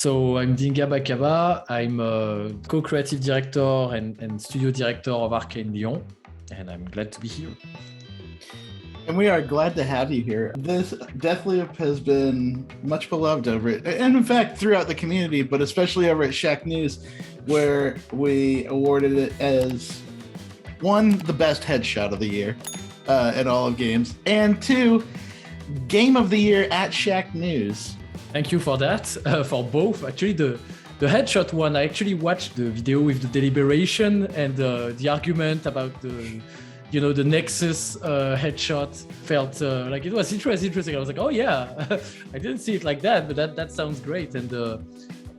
So I'm Dinga Bakaba. I'm a co-creative director and studio director of Arkane Lyon, and I'm glad to be here. And we are glad to have you here. This Deathloop has been much beloved over it, and in fact throughout the community, but especially over at Shacknews, where we awarded it as one, the best headshot of the year in all of games, and two, game of the year at Shacknews. Thank you for that, for both. Actually, the headshot one, I actually watched the video with the deliberation and the argument about the Nexus headshot. Felt like it was interesting. I was like, oh yeah, I didn't see it like that, but that sounds great. And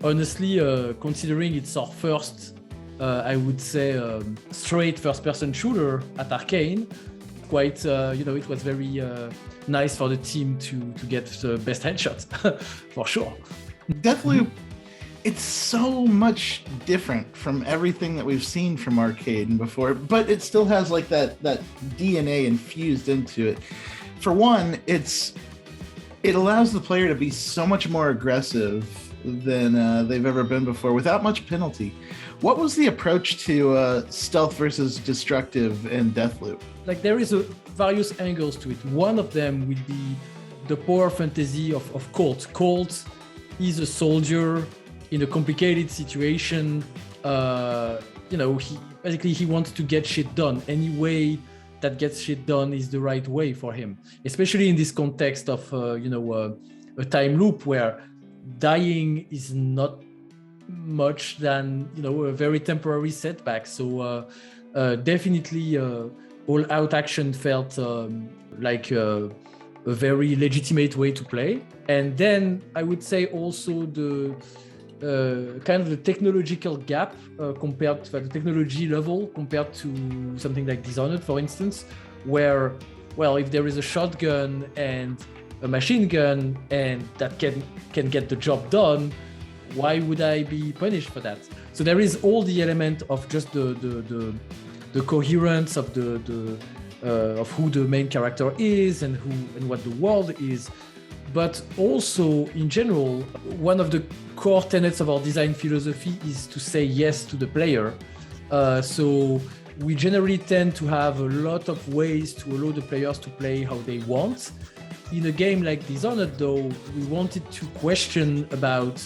honestly, considering it's our first, I would say, straight first-person shooter at Arkane, quite, it was very nice for the team to get the best headshot, for sure. Deathloop, it's so much different from everything that we've seen from Arcade before, but it still has like that DNA infused into it. For one, it allows the player to be so much more aggressive than they've ever been before without much penalty. What was the approach to stealth versus destructive in Deathloop? Like there is various angles to it. One of them would be the power fantasy of Colt. Colt is a soldier in a complicated situation. He wants to get shit done. Any way that gets shit done is the right way for him, especially in this context of a time loop where dying is not much than a very temporary setback. So definitely all out action felt like a very legitimate way to play. And then I would say also the kind of the technological gap compared to the technology level compared to something like Dishonored, for instance, where, well, if there is a shotgun and a machine gun and that can get the job done, why would I be punished for that? So there is all the element of just the coherence of of who the main character is and what the world is, but also in general, one of the core tenets of our design philosophy is to say yes to the player. So we generally tend to have a lot of ways to allow the players to play how they want. In a game like Dishonored, though, we wanted to question about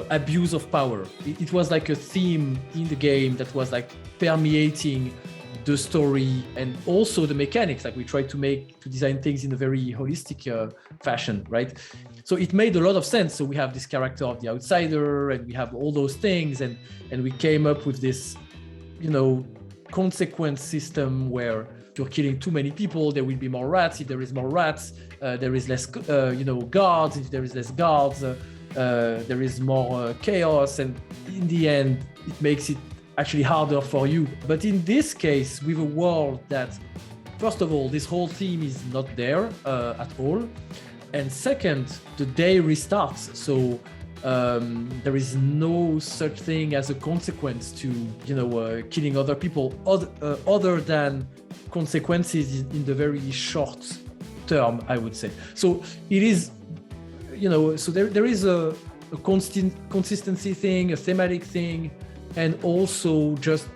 abuse of power. It was like a theme in the game that was like permeating the story and also the mechanics. Like we tried to design things in a very holistic fashion, right? So it made a lot of sense. So we have this character of the outsider and we have all those things and we came up with this, consequence system where if you're killing too many people, there will be more rats. If there is more rats, there is less, guards. If there is less guards, there is more chaos, and in the end it makes it actually harder for you. But in this case, with a world that, first of all, this whole theme is not there at all, and second, the day restarts, so there is no such thing as a consequence to killing other people other than consequences in the very short term, I would say. So it is so there is a consistency thing, a thematic thing, and also just,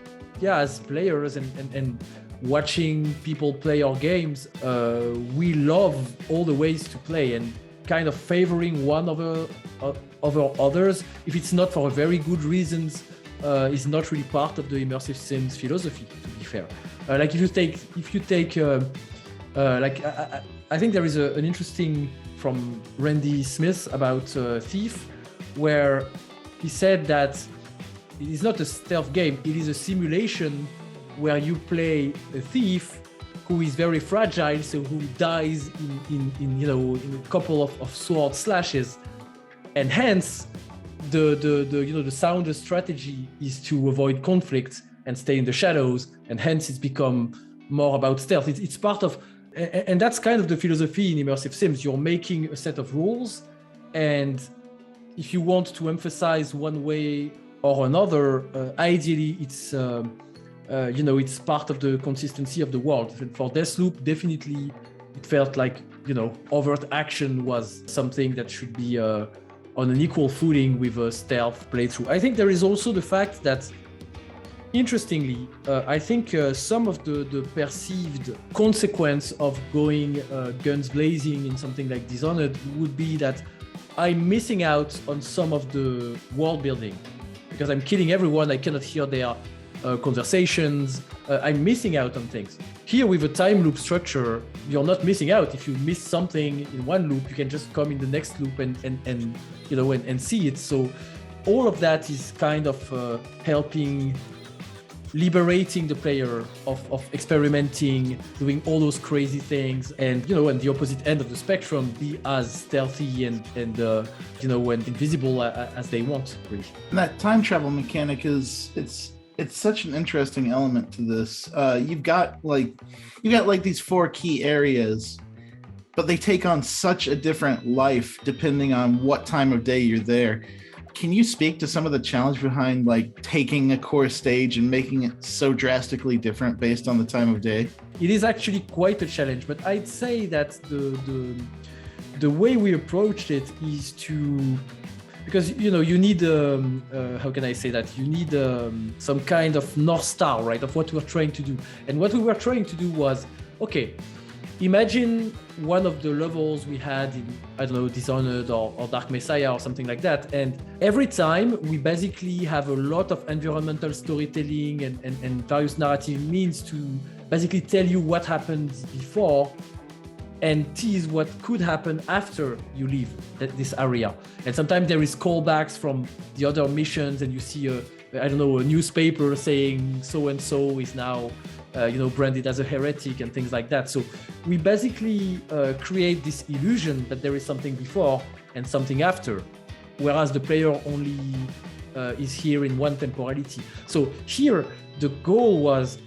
as players and watching people play our games, we love all the ways to play and kind of favoring one over others, if it's not for very good reasons, is not really part of the immersive sims philosophy, to be fair. Like if you take I think there is an interesting from Randy Smith about Thief, where he said that it is not a stealth game, it is a simulation where you play a thief who is very fragile, so who dies in a couple of sword slashes, and hence the sounder strategy is to avoid conflict and stay in the shadows, and hence it's become more about stealth. It's part of, and that's kind of the philosophy in immersive sims. You're making a set of rules, and if you want to emphasize one way or another, ideally it's it's part of the consistency of the world. And for Deathloop, definitely it felt like overt action was something that should be on an equal footing with a stealth playthrough. I think there is also the fact that, interestingly, I think some of the perceived consequence of going guns blazing in something like Dishonored would be that I'm missing out on some of the world building because I'm killing everyone. I cannot hear their conversations. I'm missing out on things. Here with a time loop structure, you're not missing out. If you miss something in one loop, you can just come in the next loop and see it. So all of that is kind of helping liberating the player of experimenting, doing all those crazy things, and and the opposite end of the spectrum, be as stealthy and invisible as they want, really. And that time travel mechanic it's such an interesting element to this. You've got these 4 key areas, but they take on such a different life depending on what time of day you're there. Can you speak to some of the challenge behind taking a core stage and making it so drastically different based on the time of day? It is actually quite a challenge, but I'd say that the way we approached it is because you need how can I say that, you need some kind of North Star, right, of what we're trying to do. And what we were trying to do was, okay, imagine one of the levels we had in, I don't know, Dishonored or Dark Messiah or something like that. And every time we basically have a lot of environmental storytelling and various narrative means to basically tell you what happened before and tease what could happen after you leave this area. And sometimes there is callbacks from the other missions, and you see a newspaper saying so-and-so is now branded as a heretic and things like that. So we basically create this illusion that there is something before and something after, whereas the player only is here in one temporality. So here, the goal was,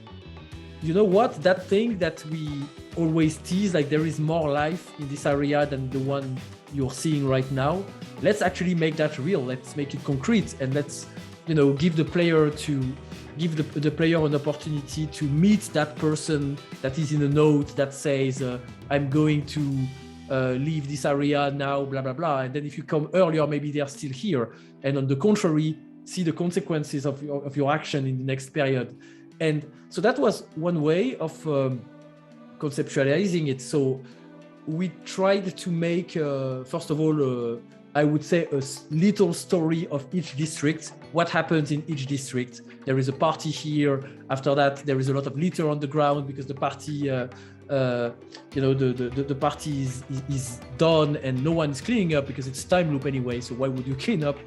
that thing that we always tease, there is more life in this area than the one you're seeing right now. Let's actually make that real. Let's make it concrete, and let's give the player an opportunity to meet that person that is in a note that says, I'm going to leave this area now, blah, blah, blah. And then if you come earlier, maybe they're still here. And on the contrary, see the consequences of your action in the next period. And so that was one way of conceptualizing it. So we tried to make, first of all, I would say a little story of each district, what happens in each district. There is a party here. After that, there is a lot of litter on the ground because the party, the party is done and no one is cleaning up because it's time loop anyway. So why would you clean up?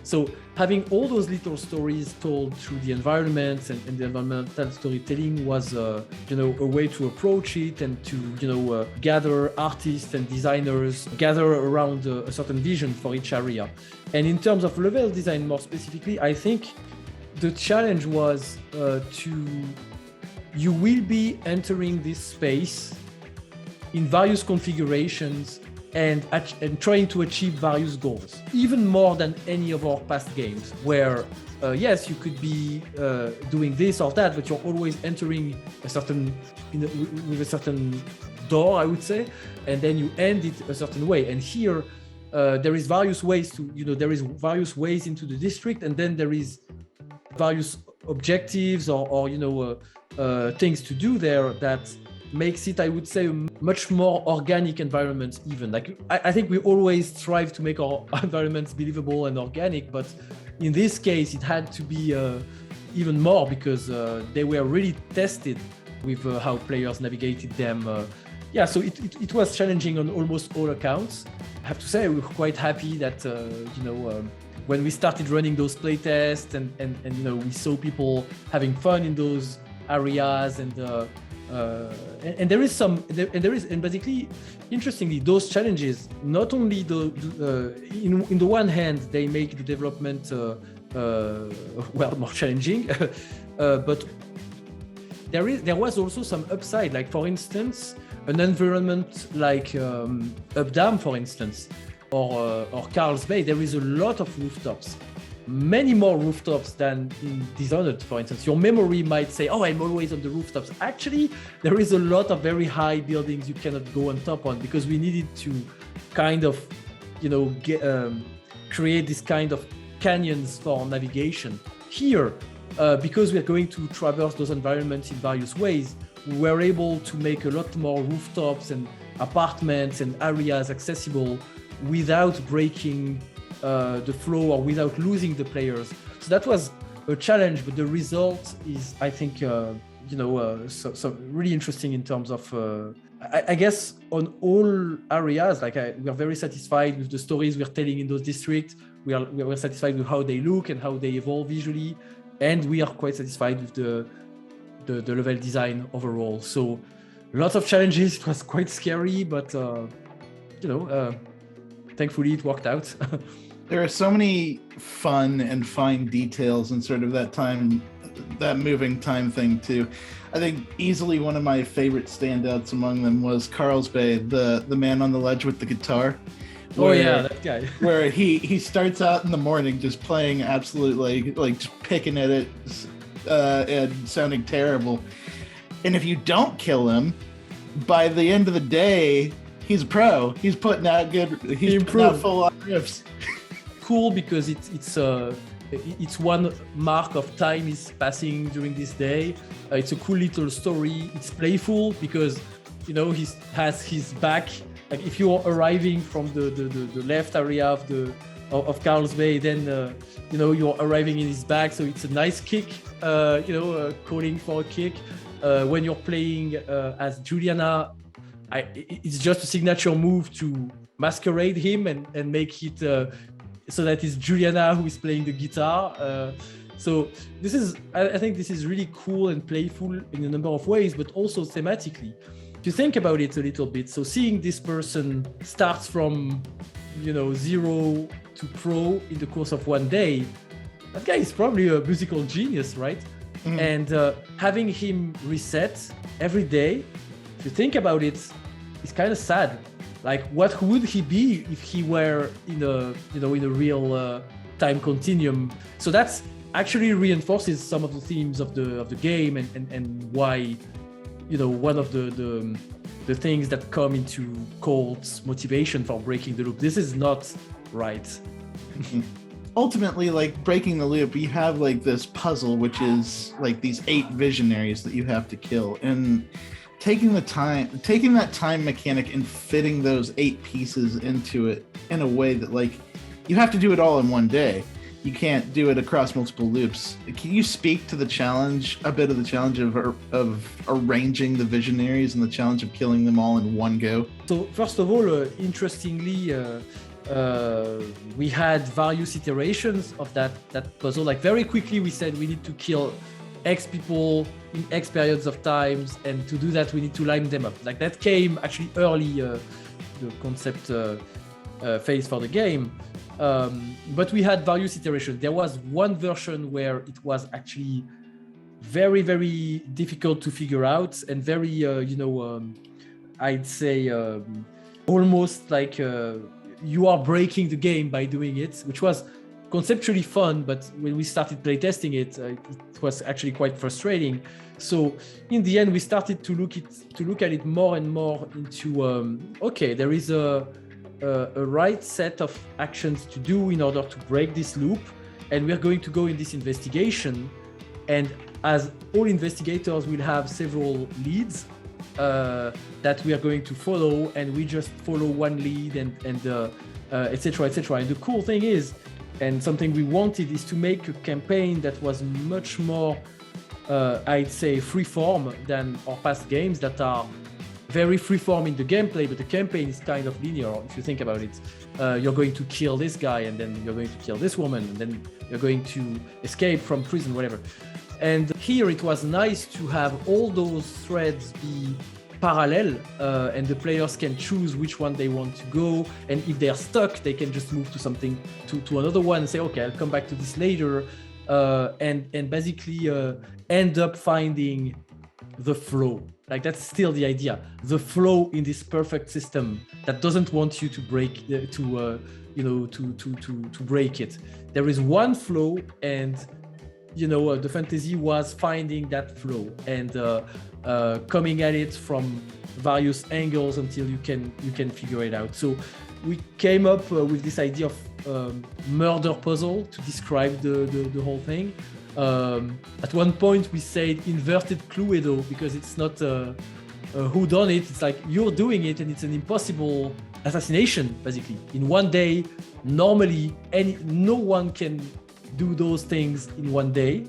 So having all those little stories told through the environments and the environmental storytelling was, a way to approach it and to, gather artists and designers, gather around a certain vision for each area. And in terms of level design more specifically, I think the challenge was you will be entering this space in various configurations and trying to achieve various goals, even more than any of our past games, where yes, you could be doing this or that, but you're always entering with a certain door, I would say, and then you end it a certain way. And here, there is various ways into the district, and then there is various objectives or things to do there that makes it, I would say, a much more organic environment even. I think we always strive to make our environments believable and organic, but in this case, it had to be even more because they were really tested with how players navigated them. So it was challenging on almost all accounts. I have to say, we were quite happy that, when we started running those playtests and we saw people having fun in those areas and basically, interestingly, those challenges not only in the one hand they make the development more challenging, but there was also some upside. Like for instance, an environment like Updam, for instance, or Carl's Bay, there is a lot of rooftops. Many more rooftops than in Dishonored, for instance. Your memory might say, oh, I'm always on the rooftops. Actually, there is a lot of very high buildings you cannot go on top on because we needed to kind of create this kind of canyons for navigation. Here, because we are going to traverse those environments in various ways, we're able to make a lot more rooftops and apartments and areas accessible without breaking the flow or without losing the players. So that was a challenge, but the result is, I think, so really interesting in terms of, I guess, on all areas. Like we are very satisfied with the stories we're telling in those districts. We are satisfied with how they look and how they evolve visually, and we are quite satisfied with the level design overall. So lots of challenges. It was quite scary, but thankfully it worked out. There are so many fun and fine details in sort of that moving time thing too. I think easily one of my favorite standouts among them was Carlsbad, the man on the ledge with the guitar. That guy. Where he starts out in the morning just playing absolutely like just picking at it and sounding terrible. And if you don't kill him, by the end of the day, he's a pro. He's putting out full on riffs. Cool, because it's one mark of time is passing during this day. It's a cool little story. It's playful because he has his back. Like if you're arriving from the left area of Carlsbad, then you're arriving in his back. So it's a nice kick. Calling for a kick. When you're playing as Juliana, it's just a signature move to masquerade him and make it. So that is Juliana who is playing the guitar. So I think this is really cool and playful in a number of ways, but also thematically. If you think about it a little bit, so seeing this person starts from, 0 to pro in the course of one day, that guy is probably a musical genius, right? Mm-hmm. And having him reset every day, if you think about it, it's kind of sad. Like, what would he be if he were in a real time continuum? So that's actually reinforces some of the themes of the game and why, one of the things that come into Colt's motivation for breaking the loop. This is not right. Ultimately, like breaking the loop, you have like this puzzle, which is like these 8 visionaries that you have to kill, and taking that time mechanic and fitting those 8 pieces into it in a way that like you have to do it all in one day. You can't do it across multiple loops. Can you speak to the challenge, a bit of the challenge of arranging the visionaries and the challenge of killing them all in one go? So first of all, interestingly, we had various iterations of that puzzle. Like very quickly, we said we need to kill X people in X periods of times, and to do that we need to line them up. Like that came actually early, the concept phase for the game, but we had various iterations. There was one version where it was actually very, very difficult to figure out and very I'd say almost like you are breaking the game by doing it, which was conceptually fun, but when we started playtesting it, it was actually quite frustrating. So in the end, we started to look at it more and more into okay, there is a right set of actions to do in order to break this loop, and we're going to go in this investigation. And as all investigators will have several leads that we are going to follow, and we just follow one lead and etc. etc. And the cool thing is, and something we wanted, is to make a campaign that was much more, I'd say, freeform than our past games that are very freeform in the gameplay, but the campaign is kind of linear. If you think about it, you're going to kill this guy, and then you're going to kill this woman, and then you're going to escape from prison, whatever. And here it was nice to have all those threads be parallel, and the players can choose which one they want to go, and if they're stuck they can just move to something to another one and say, okay, I'll come back to this later, and basically end up finding the flow. Like that's still the idea, the flow in this perfect system that doesn't want you to break to break it. There is one flow, and the fantasy was finding that flow and coming at it from various angles until you can figure it out. So we came up with this idea of murder puzzle to describe the whole thing. At one point we said inverted Cluedo because it's not who done it. It's like you're doing it and it's an impossible assassination basically in one day. Normally no one can do those things in one day,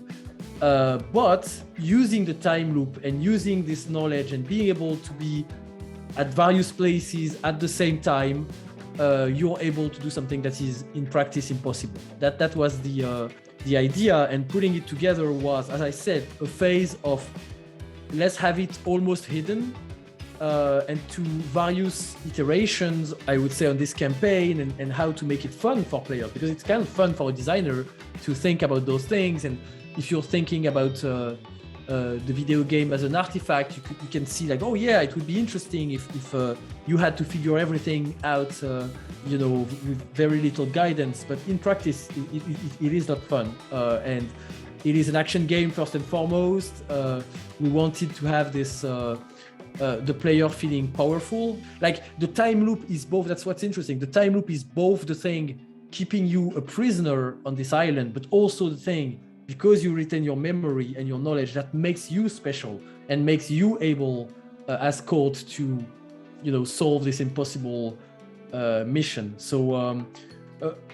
but using the time loop and using this knowledge and being able to be at various places at the same time, you're able to do something that is in practice impossible. That was the idea, and putting it together was, as I said, a phase of let's have it almost hidden, and to various iterations, I would say, on this campaign and how to make it fun for players, because it's kind of fun for a designer to think about those things. And if you're thinking about the video game as an artifact, you can see like, oh yeah, it would be interesting if you had to figure everything out, with very little guidance. But in practice, it is not fun, and it is an action game first and foremost. We wanted to have this the player feeling powerful. Like the time loop is both. That's what's interesting. The time loop is both the thing keeping you a prisoner on this island, but also the thing, because you retain your memory and your knowledge, that makes you special and makes you able, as code, to, solve this impossible mission. So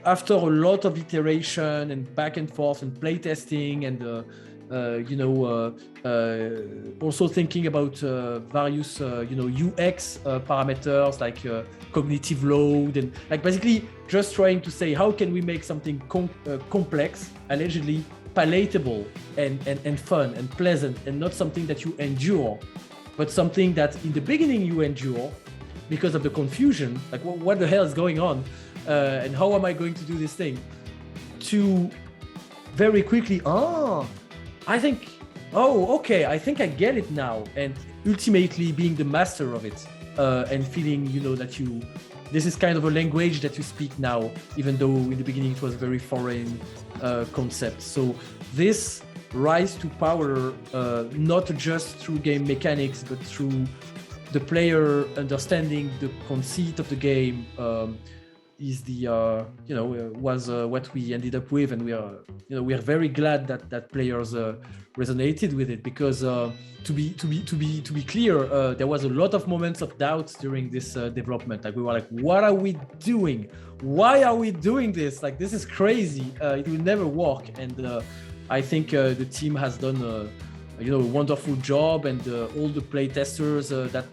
after a lot of iteration and back and forth and playtesting and also thinking about various UX parameters like cognitive load, and like basically just trying to say how can we make something complex, allegedly palatable and fun and pleasant, and not something that you endure, but something that in the beginning you endure because of the confusion, like what the hell is going on, and how am I going to do this thing, to very quickly, I think I get it now, and ultimately being the master of it, and feeling that this is kind of a language that you speak now, even though in the beginning it was a very foreign concept. So this rise to power, not just through game mechanics, but through the player understanding the conceit of the game, is was what we ended up with, and we are very glad that players resonated with it, because to be clear, there was a lot of moments of doubt during this development. Like we were like, what are we doing? Why are we doing this? Like, this is crazy. It will never work. And I think the team has done a wonderful job, and all the play testers that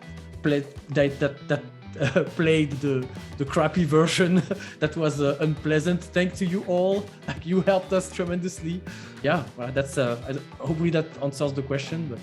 played the crappy version that was unpleasant. Thanks to you all. You helped us tremendously. Yeah, well, that's hopefully that answers the question. But